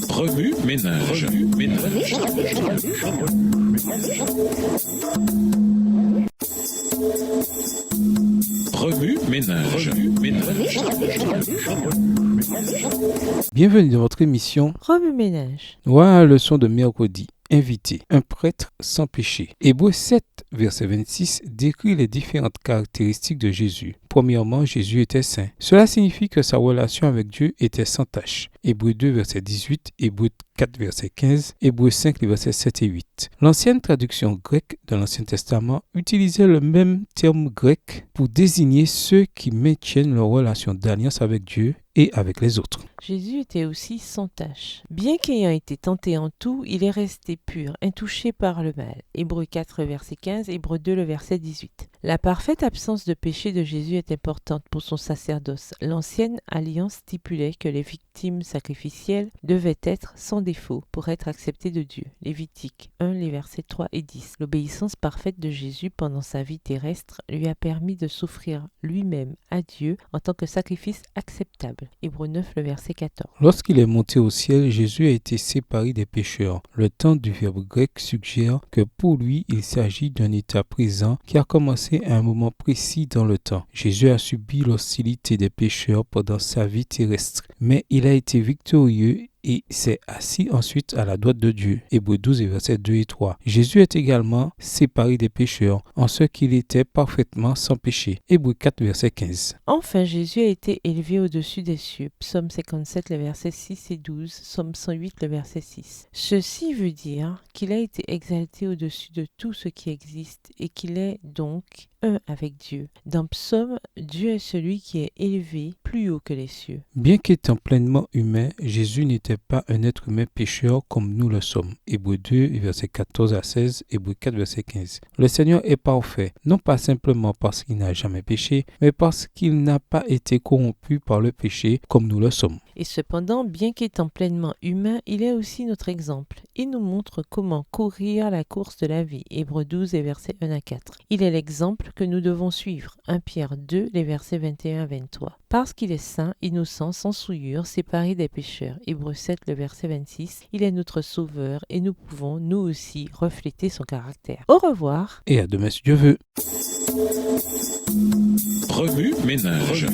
Remue ménage. Remue ménage. Bienvenue dans votre émission Remue ménage. Voilà la leçon de mercredi. Invité, un prêtre sans péché. Hébreux 7, verset 26 décrit les différentes caractéristiques de Jésus. Premièrement, Jésus était saint. Cela signifie que sa relation avec Dieu était sans tache. Hébreux 2, verset 18, Hébreux 4, verset 15, Hébreux 5, les versets 7 et 8. L'ancienne traduction grecque de l'Ancien Testament utilisait le même terme grec pour désigner ceux qui maintiennent leur relation d'alliance avec Dieu et avec les autres. Jésus était aussi sans tache. Bien qu'ayant été tenté en tout, il est resté pur, intouché par le mal. Hébreux 4, verset 15, Hébreux 2, le verset 18. La parfaite absence de péché de Jésus est importante pour son sacerdoce. L'ancienne alliance stipulait que les victimes sacrificielles devaient être sans défaut pour être acceptées de Dieu. Lévitique 1, les versets 3 et 10. L'obéissance parfaite de Jésus pendant sa vie terrestre lui a permis de s'offrir lui-même à Dieu en tant que sacrifice acceptable. Hébreux 9, le verset 14. Lorsqu'il est monté au ciel, Jésus a été séparé des pécheurs. Le temps du verbe grec suggère que pour lui, il s'agit d'un état présent qui a commencé à un moment précis dans le temps. Jésus a subi l'hostilité des pécheurs pendant sa vie terrestre, mais il a été victorieux et s'est assis ensuite à la droite de Dieu. Hébreux 12, versets 2 et 3. Jésus est également séparé des pécheurs, en ce qu'il était parfaitement sans péché. Hébreux 4, verset 15. Enfin, Jésus a été élevé au-dessus des cieux. Psaume 57, le verset 6 et 12. Psaume 108, le verset 6. Ceci veut dire qu'il a été exalté au-dessus de tout ce qui existe et qu'il est donc un avec Dieu. Dans Psaume, Dieu est celui qui est élevé plus haut que les cieux. Bien qu'étant pleinement humain, Jésus n'était pas un être humain pécheur comme nous le sommes. Hébreux 2, versets 14 à 16, Hébreux 4, verset 15. Le Seigneur est parfait, non pas simplement parce qu'il n'a jamais péché, mais parce qu'il n'a pas été corrompu par le péché comme nous le sommes. Et cependant, bien qu'étant pleinement humain, il est aussi notre exemple. Il nous montre comment courir la course de la vie. Hébreux 12 et versets 1 à 4. Il est l'exemple que nous devons suivre. 1 Pierre 2, les versets 21 à 23. Parce qu'il est saint, innocent, sans souillure, séparé des pécheurs. Hébreux 7, le verset 26. Il est notre sauveur et nous pouvons, nous aussi, refléter son caractère. Au revoir. Et à demain si Dieu veut. Remue ménage.